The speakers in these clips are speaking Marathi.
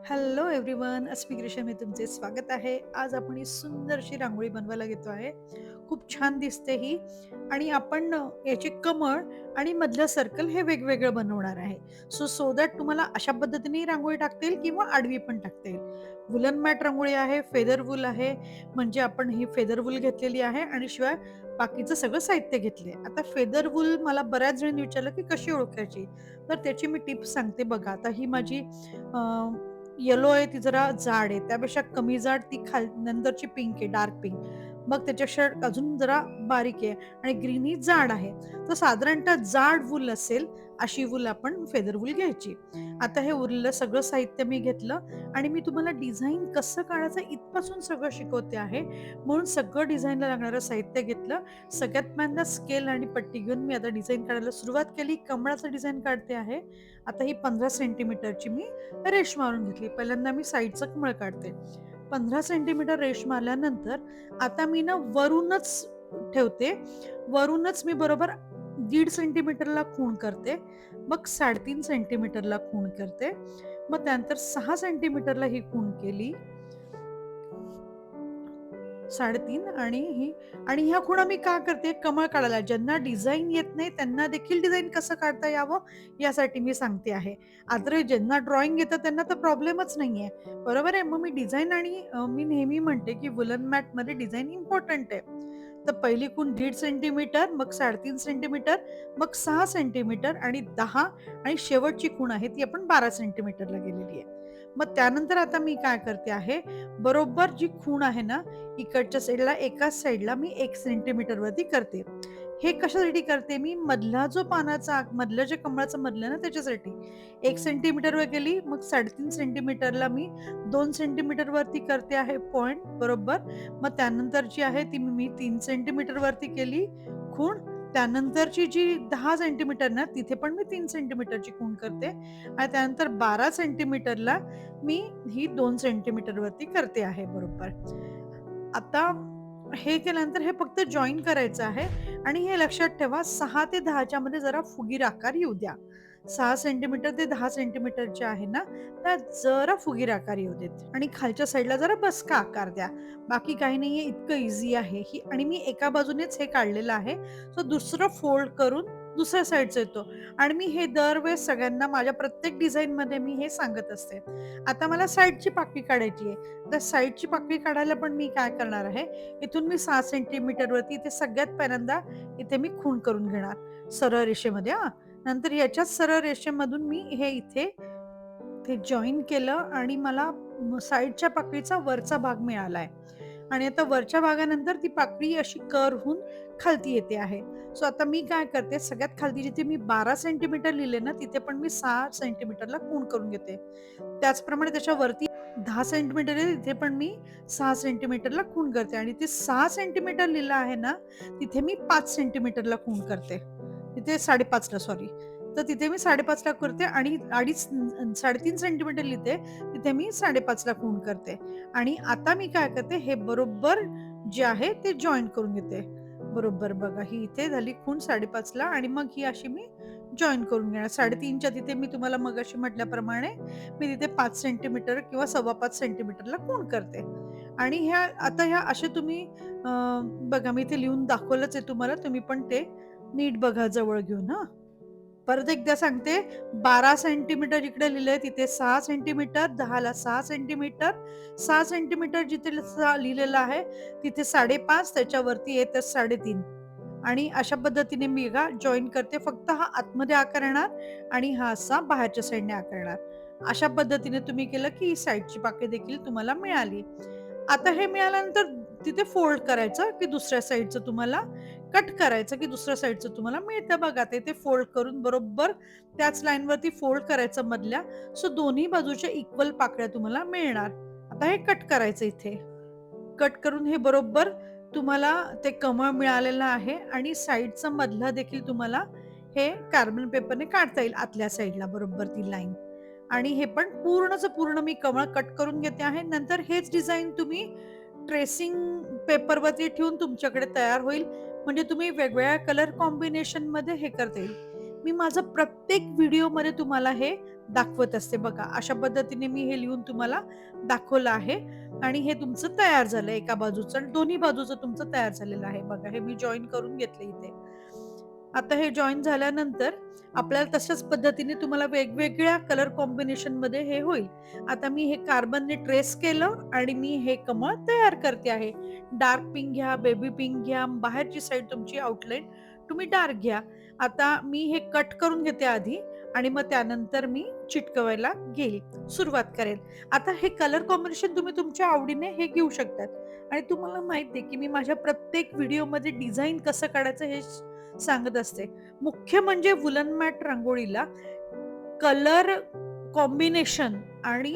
हॅलो एव्हरीवन, अस्मी ग्रीशम हे तुमचे स्वागत आहे. आज आपण ही सुंदरशी रांगोळी बनवायला घेतो आहे. खूप छान दिसते ही. आणि आपण याचे कमळ आणि मधलं सर्कल हे वेगवेगळं बनवणार आहे. सो दॅट तुम्हाला अशा पद्धतीने ही रांगोळी टाकता येईल किंवा आडवी पण टाकता येईल. वुलन मॅट रांगोळी आहे, फेदर वूल आहे. म्हणजे आपण ही फेदर वूल घेतलेली आहे आणि शिवाय बाकीचं सगळं साहित्य घेतले. आता फेदर वूल मला बऱ्याच जणांनी विचारलं की कशी ओळखायची, तर त्याची मी टिप्स सांगते बघा. आता ही माझी येलो आहे, ती जरा जाड आहे. त्यापेक्षा कमी जाड ती नंतरची पिंक आहे, डार्क पिंक. मग त्याच्यापेक्षा अजून जरा बारीक आहे आणि ग्रीन ही जाड आहे. तर साधारणतः जाड वूल असेल अशी वूल आपण फेदर वूल घ्यायची. आता हे उरलेलं सगळं साहित्य मी घेतलं आणि मी तुम्हाला डिझाइन कसं काढायचं इथपासून सगळं शिकवते आहे. म्हणून सगळं डिझाइनला लागणारं साहित्य घेतलं. सगळ्यात पहिल्यांदा स्केल आणि पट्टी घेऊन मी आता डिझाइन काढायला सुरुवात केली. कमळाचं डिझाइन काढते आहे. आता ही 15 सेंटीमीटरची मी रेष मारून घेतली. पहिल्यांदा मी साईडचं कमळ काढते. 15 सेंटीमीटर रेष मारल्यानंतर आता मी ना वरूनच ठेवते. वरूनच मी बरोबर 1.5 सेंटीमीटरला खूण करते. मग 3.5 सेंटीमीटरला खूण करते. मग त्यानंतर 6 सेंटीमीटरला ही खूण केली. 3.5 आणि ह्या खुणा मी का करते, कमळ काढायला. ज्यांना डिझाइन येत नाही त्यांना देखील डिझाइन कसं काढता यावं यासाठी मी सांगते आहे. ज्यांना ड्रॉइंग येतं त्यांना तर प्रॉब्लेमच नाहीये. बरोबर आहे. मग मी डिझाइन आणि मी नेहमी म्हणते की वुलन मॅटमध्ये डिझाइन इम्पॉर्टंट आहे. तर पहिली खूण 1.5 सेंटीमीटर, मग 3.5 सेंटीमीटर, मग 6 सेंटीमीटर आणि 10 आणि शेवटची खूण आहे ती आपण 12 सेंटीमीटरला गेलेली आहे. मग त्यानंतर आता मी काय करते आहे, बरोबर जी खूण आहे ना, इकडच्या साईडला एकाच साईडला मी 1 सेंटीमीटर वरती करते. हे कशासाठी करते मी, मधला जो पानाचा मधलं जे कमळाचं मधलं ना त्याच्यासाठी. 1 सेंटीमीटरवर गेली, मग 3.5 सेंटीमीटरला मी 2 सेंटीमीटर वरती करते आहे पॉइंट बरोबर. मग त्यानंतर जी आहे ती मी 3 सेंटीमीटर वरती केली खूण. त्यानंतरची जी 10 सेंटीमीटर ना तिथे पण मी 3 सेंटीमीटरची खूण करते आणि त्यानंतर 12 सेंटीमीटरला मी ही 2 सेंटीमीटर वरती करते आहे बरोबर. आता हे केल्यानंतर हे फक्त जॉइन करायचं आहे आणि हे लक्षात ठेवा 6 ते 10च्या मध्ये जरा फुगीर आकार येऊ द्या. 6 सेंटीमीटर ते 10 सेंटीमीटरचे आहे ना, त्यात जरा फुगीर आकार येऊ देत आणि खालच्या साईडला जरा बसका आकार द्या. बाकी काही नाहीये, इतकं इझी आहे ही. आणि मी एका बाजूनेच हे काढलेलं आहे. सो दुसरं फोल्ड करून दुसऱ्या साईडचा येतो आणि मी हे दरवेळेस सगळ्यांना माझ्या प्रत्येक डिझाइनमध्ये मी हे सांगत असते. आता मला साईडची पाकळी काढायची आहे. तर साईडची पाकळी काढायला पण मी काय करणार आहे, इथून मी 6 सेंटीमीटर वरती इथे सगळ्यात पहिल्यांदा इथे मी खूण करून घेणार सरळ रेषेमध्ये हां. नंतर याच्याच सरळ रेषेमधून मी हे इथे ते जॉइन केलं आणि मला साईडच्या पाकळीचा वरचा भाग मिळालाय. आणि आता वरच्या भागानंतर ती पाकळी अशी कर्व होऊन खालती येते आहे. सो आता मी काय करते, सगळ्यात खालती जिथे मी 12 सेंटीमीटर लिहिले ना, तिथे पण मी 6 सेंटीमीटरला खूण करून घेते. त्याचप्रमाणे त्याच्यावरती 10 सेंटीमीटर आहे, तिथे पण मी 6 सेंटीमीटरला खूण करते आणि ते 6 सेंटीमीटर लिहिलं आहे ना, तिथे मी 5 सेंटीमीटरला खूण करते. तिथे 5.5ला सॉरी. तर तिथे मी 5.5ला करते आणि 3.5 सेंटीमीटर लिहिते, तिथे मी 5.5ला खूण करते. आणि आता मी काय करते, हे बरोबर जे आहे ते जॉइन करून घेते. बरोबर बघा, ही इथे झाली खूण 5.5ला आणि मग ही अशी मी जॉइन करून घेणार. 3.5च्या तिथे मी तुम्हाला मगाशी म्हटल्याप्रमाणे मी तिथे 5 सेंटीमीटर किंवा 5.25 सेंटीमीटरला खूण करते. आणि ह्या असे तुम्ही बघा मी इथे लिहून दाखवलंच आहे तुम्हाला. तुम्ही पण ते नीट बघा जवळ घेऊन हां. परत एकदा सांगते, 12 सेंटीमीटर इकडे लिहिलंय तिथे 6 सेंटीमीटर, 10ला 6 सेंटीमीटर, 6 सेंटीमीटर जिथे लिहिलेलं आहे तिथे 5.5, त्याच्यावरती येतं 3.5 आणि अशा पद्धतीने मी जॉइन करते. फक्त हा आतमध्ये आकार येणार आणि हा असा बाहेरच्या साईडने आकार येणार. अशा पद्धतीने तुम्ही केलं की साईडची पाकळी देखील तुम्हाला मिळाली. आता हे मिळाल्यानंतर तिथे फोल्ड करायचं की दुसऱ्या साईडचं तुम्हाला कट करायचं की दुसऱ्या साईडचं तुम्हाला मिळतं बघा. ते फोल्ड करून बरोबर त्याच लाईनवरती फोल्ड करायचं मधल्या. सो दोन्ही बाजूच्या इक्वल पाकळ्या तुम्हाला मिळणार. आता हे कट करायचं इथे. कट करून हे बरोबर तुम्हाला ते कमळ मिळालेलं आहे आणि साईडचं मधलं देखील तुम्हाला हे कार्बन पेपरने काढता येईल आतल्या साईडला बरोबर ती लाईन. आणि हे पण पूर्णचं पूर्ण मी कमळ कट करून घेते आहे. नंतर हेच डिझाइन तुम्ही ट्रेसिंग पेपरवरती ठेवून तुमच्याकडे तयार होईल. म्हणजे तुम्ही वेगवेगळ्या कलर कॉम्बिनेशनमध्ये हे करता येईल. मी माझं प्रत्येक व्हिडिओमध्ये तुम्हाला हे दाखवत असते. बघा, अशा पद्धतीने मी हे लिहून तुम्हाला दाखवलं आहे आणि हे तुमचं तयार झालं एका बाजूचं आणि दोन्ही बाजूचं तुमचं तयार झालेलं आहे. बघा, हे मी जॉइन करून घेतलं इथे. आता हे जॉइन झाल्यानंतर आपल्याला तशाच पद्धतीने तुम्हाला वेगवेगळ्या कलर कॉम्बिनेशनमध्ये हे होईल. आता मी हे कार्बनने ट्रेस केलं आणि मी हे कमळ तयार करते आहे. डार्क पिंक घ्या, बेबी पिंक घ्या, बाहेरची साईड तुमची आउटलाईन तुम्ही डार्क घ्या. आता मी हे कट करून घेते आधी आणि मग त्यानंतर मी चिटकवायला घेईल, सुरुवात करेल. आता हे कलर कॉम्बिनेशन तुम्ही तुमच्या आवडीने हे घेऊ शकतात आणि तुम्हाला माहिती आहे, की मी माझ्या प्रत्येक व्हिडिओमध्ये डिझाइन कसं काढायचं हे सांगत असते. मुख्य म्हणजे वूलन मॅट रांगोळीला कलर कॉम्बिनेशन आणि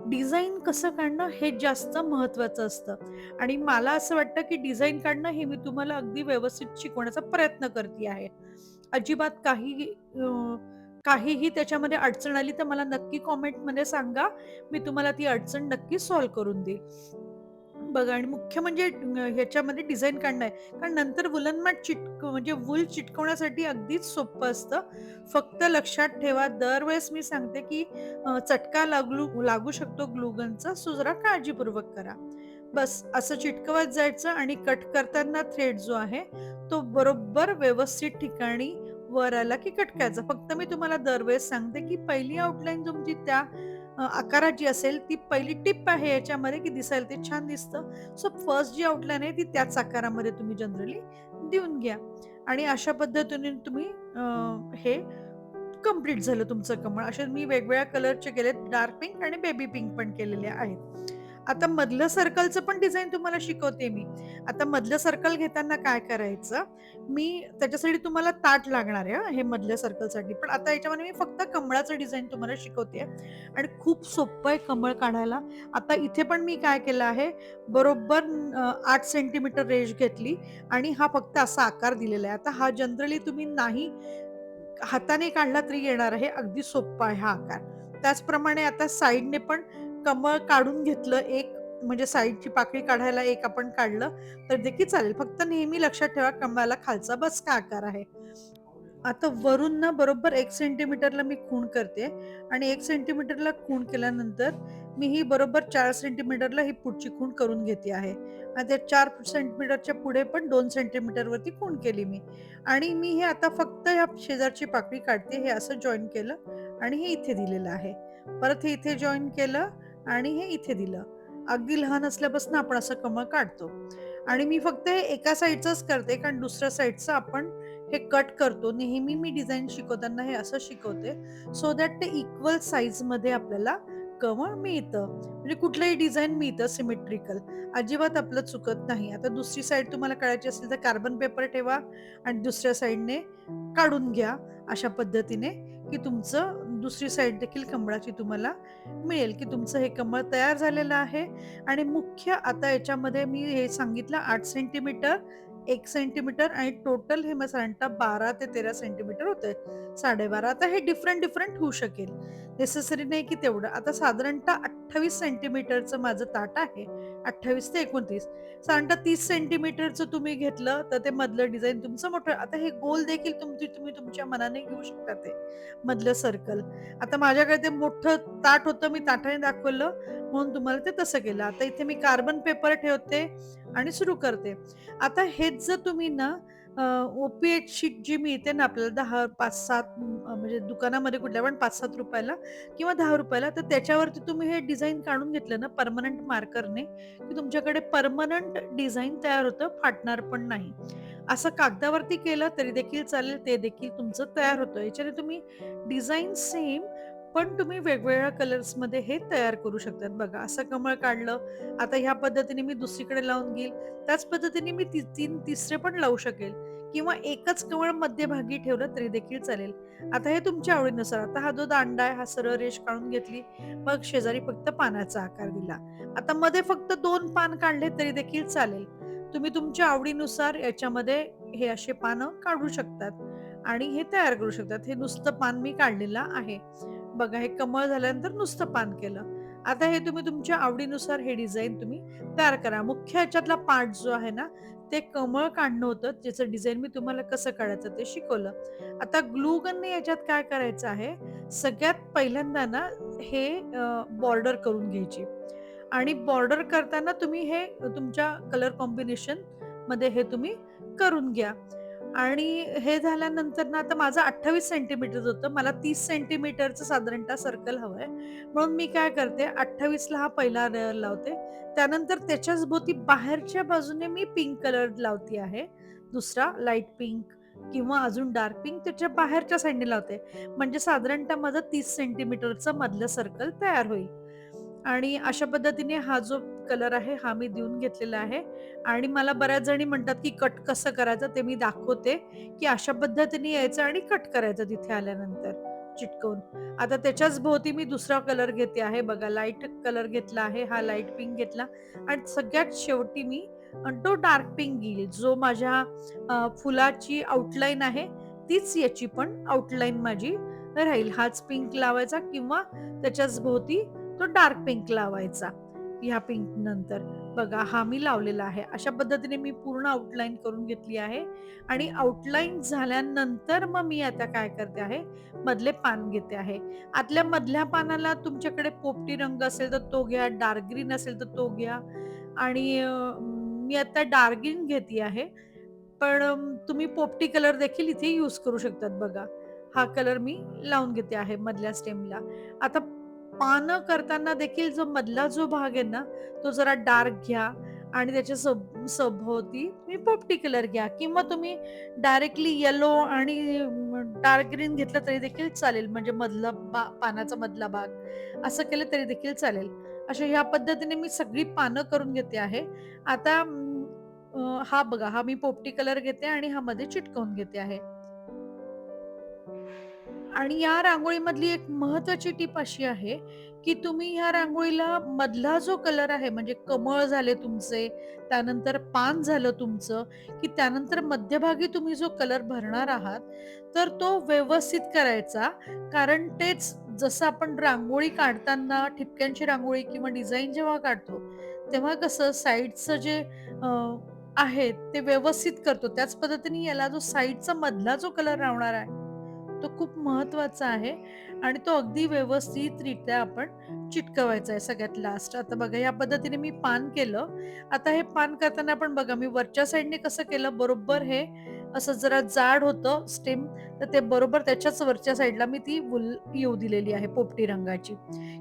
डिझाइन कसं काढणं हे जास्त महत्वाचं असतं आणि मला असं वाटतं, की डिझाइन काढणं हे मी तुम्हाला अगदी व्यवस्थित शिकवण्याचा प्रयत्न करते आहे. अजिबात काहीही त्याच्यामध्ये अडचण आली तर मला नक्की कमेंटमध्ये सांगा. मी तुम्हाला ती अडचण नक्की सॉल्व्ह करून देईल. बघा आणि मुख्य म्हणजे ह्याच्यामध्ये डिझाइन काढणं आहे. कारण नंतर वूलन मॅट म्हणजे वूल चिटकवण्यासाठी अगदीच सोपं असतं. फक्त लक्षात ठेवा दरवेळेस मी सांगते, की चटका लागू शकतो ग्लू गनचा, सो जरा काळजीपूर्वक करा. बस असं चिटकवत जायचं आणि कट करताना थ्रेड जो आहे, तो बरोबर व्यवस्थित ठिकाणी वर आला की कट करायचा. फक्त मी तुम्हाला दरवेळेस सांगते, की पहिली आउटलाईन तुमची त्या आकाराची असेल ती पहिली टिप आहे याच्यामध्ये, की दिसायला ते छान दिसतं. सो फर्स्ट जी आउटलाईन आहे ती त्याच आकारामध्ये तुम्ही जनरली देऊन घ्या आणि अशा पद्धतीने तुम्ही हे कंप्लीट झालं तुमचं कमळ. असे मी वेगवेगळ्या कलरचे केलेत, डार्क पिंक आणि बेबी पिंक पण केलेले आहेत. आता मधलं सर्कलचं पण डिझाइन तुम्हाला शिकवते मी. आता मधलं सर्कल घेताना काय करायचं, मी त्याच्यासाठी तुम्हाला ताट लागणार आहे हां, हे मधल्या सर्कलसाठी. पण आता याच्यामध्ये मी फक्त कमळाचं डिझाइन तुम्हाला शिकवते आणि खूप सोपं आहे कमळ काढायला. आता इथे पण मी काय केलं आहे, बरोबर 8 सेंटीमीटर रेष घेतली आणि हा फक्त असा आकार दिलेला आहे. आता हा जनरली तुम्ही नाही हाताने काढला तरी येणार आहे. अगदी सोप्पा आहे हा आकार. त्याचप्रमाणे आता साइडने पण कमळ काढून घेतलं एक म्हणजे साइडची पाकळी काढायला एक आपण काढलं तर देखील चालेल. फक्त नेहमी लक्षात ठेवा कमळाला खालचा बसका आकार आहे. आता वरून ना बरोबर 1 सेंटीमीटरला मी खूण करते आणि 1 सेंटीमीटरला खूण केल्यानंतर मी ही बरोबर 4 सेंटीमीटरला ही पुढची खूण करून घेते आहे. आणि त्या 4 सेंटीमीटरच्या पुढे पण 2 सेंटीमीटरवरती खूण केली मी आणि मी हे आता फक्त ह्या शेजारची पाकळी काढते. हे असं जॉइन केलं आणि हे इथे दिलेलं आहे. परत हे इथे जॉइन केलं आणि हे इथे दिलं. अगदी लहान असल्यापासून आपण असं कमळ काढतो आणि मी फक्त हे एका साइडचंच करते कारण दुसऱ्या साइडचं आपण हे कट करतो. नेहमी मी डिझाइन शिकवताना हे असं शिकवते, सो दॅट ते इक्वल साइजमध्ये आपल्याला कमळ मिळतं. म्हणजे कुठलंही डिझाइन मिळतं सिमेट्रिकल. अजिबात आपलं चुकत नाही. आता दुसरी साइड तुम्हाला काढायची असेल तर कार्बन पेपर ठेवा आणि दुसऱ्या साइडने काढून घ्या अशा पद्धतीने, की तुमचं दुसरी साइड देखील कमळाची तुम्हाला मिळेल, की तुमचं हे कमळ तयार झालेलं आहे आणि मुख्य आता याच्यामध्ये मी हे सांगितलं 8 सेंटीमीटर 1 सेंटीमीटर आणि टोटल हे मग साधारणतः 12 ते 13 सेंटीमीटर होतंय. 12.5 आता हे डिफरंट होऊ शकेल. नेसेसरी नाही की तेवढं. आता साधारणतः 28 सेंटीमीटरचं माझं ताट आहे. 28 ते 29. साधारणतः 30 सेंटीमीटरचं तुम्ही घेतलं तर ते मधलं डिझाइन तुमचं मोठं. आता हे गोल देखील तुम्ही तुमच्या मनाने घेऊ शकता ते मधलं सर्कल. आता माझ्याकडे ते मोठं ताट होतं मी ताटाने दाखवलं म्हणून तुम्हाला ते तसं केलं. आता इथे मी कार्बन पेपर ठेवते आणि सुरू करते. आता हेच जर तुम्ही ना ओपीएच शीट जी मिळते ना आपल्याला 10 5-7 म्हणजे दुकानामध्ये कुठल्या पण ₹5-7 ला किंवा ₹10 तर त्याच्यावरती तुम्ही हे डिझाइन काढून घेतलं ना परमनंट मार्करने, की तुमच्याकडे परमनंट डिझाइन तयार होतं, फाटणार पण नाही. असं कागदावरती केलं तरी देखील चालेल, ते देखील तुमचं तयार होतं. याच्याने तुम्ही डिझाइन सेम पण तुम्ही वेगवेगळ्या कलर्समध्ये हे तयार करू शकतात. बघा असं कमळ काढलं. आता ह्या पद्धतीने मी दुसरीकडे लावून घेईल. त्याच पद्धतीने मी 3 तिसरे पण लावू शकेल किंवा एकच कमळ मध्यभागी ठेवलं तरी देखील चालेल. आता हे तुमच्या आवडीनुसार. आता हा जो दांडा आहे, हा सरळ रेष काढून घेतली. मग शेजारी फक्त पानाचा आकार दिला. आता मध्ये फक्त 2 पान काढले तरी देखील चालेल. तुम्ही तुमच्या आवडीनुसार याच्यामध्ये हे असे पानं काढू शकतात आणि हे तयार करू शकतात. हे नुसतं पान मी काढलेलं आहे. बघा हे कमळ झाल्यानंतर नुसतं पान केलं. आता हे तुम्ही तुमच्या आवडीनुसार हे डिझाइन तुम्ही तयार करा. मुख्य ह्याच्यातला पार्ट जो आहे ना, ते कमळ काढणं होतं, ज्याचं डिझाइन मी तुम्हाला कसं काढायचं ते शिकवलं. आता ग्लू गनने याच्यात काय करायचं आहे, सगळ्यात पहिल्यांदा ना हे बॉर्डर करून घ्यायची आणि बॉर्डर करताना तुम्ही हे तुमच्या कलर कॉम्बिनेशनमध्ये हे तुम्ही करून घ्या. आणि हे झाल्यानंतर ना, आता माझं 28 सेंटीमीटरचं होतं. मला 30 सेंटीमीटरचं साधारणतः सर्कल हवंय. म्हणून मी काय करते 28ला हा पहिला लेयर लावते. त्यानंतर त्याच्याच भोवती बाहेरच्या बाजूने मी पिंक कलर लावती आहे. दुसरा लाईट पिंक किंवा अजून डार्क पिंक त्याच्या बाहेरच्या साइडने लावते. म्हणजे साधारणतः माझं 30 सेंटीमीटरचं मधलं सर्कल तयार होईल. आणि अशा पद्धतीने हा जो कलर आहे हा मी देऊन घेतलेला आहे. आणि मला बऱ्याच जणी म्हणतात, की कट कसं करायचं ते मी दाखवते, की अशा पद्धतीने यायचं आणि कट करायचं तिथे आल्यानंतर चिटकवून. आता त्याच्याच भोवती मी दुसरा कलर घेते आहे बघा, लाईट कलर घेतला आहे, हा लाईट पिंक घेतला आणि सगळ्यात शेवटी मी तो डार्क पिंक घेईल. जो माझ्या फुलाची आउटलाईन आहे, तीच याची पण आउटलाईन माझी राहील. हाच पिंक लावायचा किंवा त्याच्याच भोवती तो डार्क पिंक लावायचा. ह्या पिंक नंतर बघा हा मी लावलेला आहे. अशा पद्धतीने मी पूर्ण आउटलाईन करून घेतली आहे आणि आउटलाईन झाल्यानंतर मग मी आता काय करते आहे, मधले पान घेते आहे. आतल्या मधल्या पानाला तुमच्याकडे पोपटी रंग असेल तर तो घ्या, डार्क ग्रीन असेल तर तो घ्या आणि मी आता डार्क ग्रीन घेते आहे. पण तुम्ही पोपटी कलर देखील इथे यूज करू शकतात बघा. हा कलर मी लावून घेते आहे मधल्या स्टेमला. आता पानं करताना देखील जो मधला जो भाग आहे ना, तो जरा डार्क घ्या आणि त्याच्या सभोवती तुम्ही पोपटी कलर घ्या किंवा तुम्ही डायरेक्टली येलो आणि डार्क ग्रीन घेतलं तरी देखील चालेल. म्हणजे मधला पानाचा मधला भाग असं केलं तरी देखील चालेल. अशा ह्या पद्धतीने मी सगळी पानं करून घेते आहे. आता हा बघा, हा मी पोपटी कलर घेते आणि हा मध्ये चिटकवून घेते आहे. आणि या रांगोळीमधली एक महत्वाची टीप अशी आहे, की तुम्ही ह्या रांगोळीला मधला जो कलर आहे म्हणजे कमळ झाले तुमचे, त्यानंतर पान झालं तुमचं, की त्यानंतर मध्यभागी तुम्ही जो कलर भरणार आहात, तर तो व्यवस्थित करायचा. कारण तेच जसं आपण रांगोळी काढताना ठिपक्यांची रांगोळी किंवा डिझाइन जेव्हा काढतो, तेव्हा कसं साइडचं जे आहे ते व्यवस्थित करतो. त्याच पद्धतीने याला जो साइडचा मधला जो कलर लावणार आहे, तो खूप महत्वाचा आहे आणि तो अगदी व्यवस्थितरित्या आपण चिटकवायचा आहे सगळ्यात लास्ट. आता बघा या पद्धतीने मी पान केलं. आता हे पान करताना पण बघा मी वरच्या साइडने कसं केलं बरोबर हे असं जरा जाड होतं स्टेम, तर ते बरोबर त्याच्याच वरच्या साइडला मी ती वूल येऊ दिलेली आहे पोपटी रंगाची.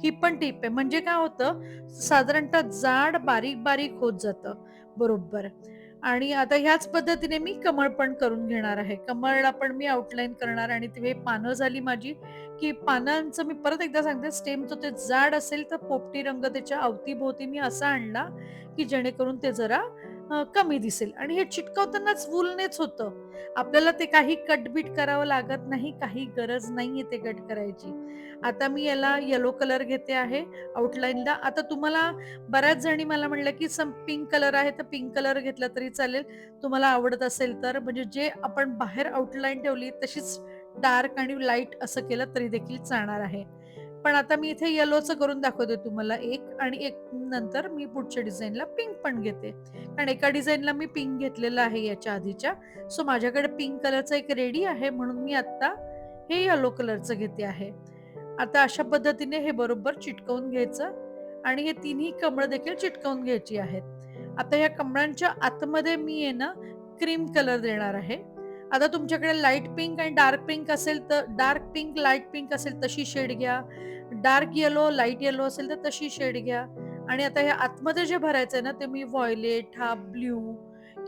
ही पण टिप आहे. म्हणजे काय होतं साधारणतः जाड बारीक-बारीक होत जातं बरोबर. आणि आता ह्याच पद्धतीने मी कमळ पण करून घेणार आहे. कमळला पण मी आउटलाईन करणार आणि ते पानं झाली माझी, की पानांचं मी परत एकदा सांगते स्टेमचं ते जाड असेल तर पोपटी रंग त्याच्या अवतीभोवती मी असा आणला, की जेणेकरून ते जरा कमी दिसेल आणि हे चिटकवतानाच वूलनेच होतं. आपल्याला ते काही कट-बीट करावं लागत नाही, काही गरज नाहीये ते कट करायची. आता मी याला येलो कलर घेते आहे आउटलाईनला. आता तुम्हाला बऱ्याच जणी मला म्हणल्या, की पिंक कलर आहे, तर पिंक कलर घेतला तरी चालेल. तुम्हाला आवडत असेल तर. म्हणजे जे आपण बाहेर आउटलाईन ठेवली तशीच डार्क आणि लाईट असं केलं तरी देखील चालणार आहे. पण आता मी इथे येलोचं करून दाखवते तुम्हाला एक आणि एक नंतर मी पुढच्या डिझाइनला पिंक पण घेते. कारण एका डिझाइनला मी पिंक घेतलेलं आहे याच्या आधीच्या. सो माझ्याकडे पिंक कलरचा एक रेडी आहे म्हणून मी आता हे येलो कलरचं घेते आहे. आता अशा पद्धतीने हे बरोबर चिटकवून घ्यायचं आणि हे तिन्ही कमळं देखील चिटकवून घ्यायची आहेत. आता या कमळांच्या आतमध्ये मी आहे ना क्रीम कलर देणार आहे. आता तुमच्याकडे लाईट पिंक आणि डार्क पिंक असेल तर डार्क पिंक, लाईट पिंक असेल तशी शेड घ्या. डार्क येलो, लाईट येलो असेल तर तशी शेड घ्या. आणि आता हे आतमध्ये जे भरायचंय ना ते मी व्हायोलेट, हा ब्लू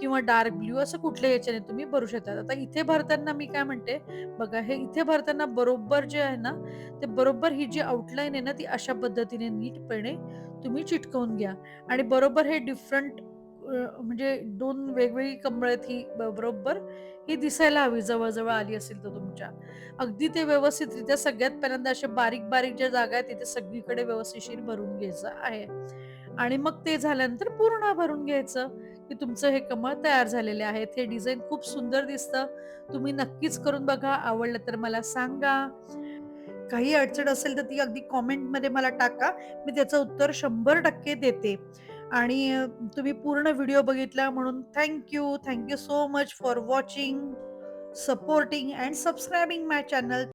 किंवा डार्क ब्लू असं कुठल्याही ह्याच्याने तुम्ही भरू शकता. आता इथे भरताना मी काय म्हणते, बघा हे इथे भरताना बरोबर जे आहे ना, ते बरोबर ही जी आउटलाईन आहे ना, ती अशा पद्धतीने नीटपणे तुम्ही चिटकवून घ्या आणि बरोबर हे डिफरंट म्हणजे 2 वेगवेगळी कंबळ आहेत ही बरोबर ही दिसायला हवी जवळ-जवळ आली असेल तर तुमच्या. अगदी ते व्यवस्थितरित्या सगळ्यात पहिल्यांदा अशा बारीक-बारीक ज्या जागा आहेत तिथे सगळीकडे व्यवस्थिशीर भरून घ्यायचं आहे. आणि मग ते झाल्यानंतर पूर्ण भरून घ्यायचं, की तुमचं हे कमळ तयार झालेले आहेत. हे डिझाइन खूप सुंदर दिसतं. तुम्ही नक्कीच करून बघा. आवडलं तर मला सांगा. काही अडचण असेल तर ती अगदी कमेंटमध्ये मला टाका. मी त्याचं उत्तर 100% देते. आणि तुम्ही पूर्ण व्हिडिओ बघितला म्हणून thank you. So much for watching, supporting end सबस्क्रायबिंग my channel.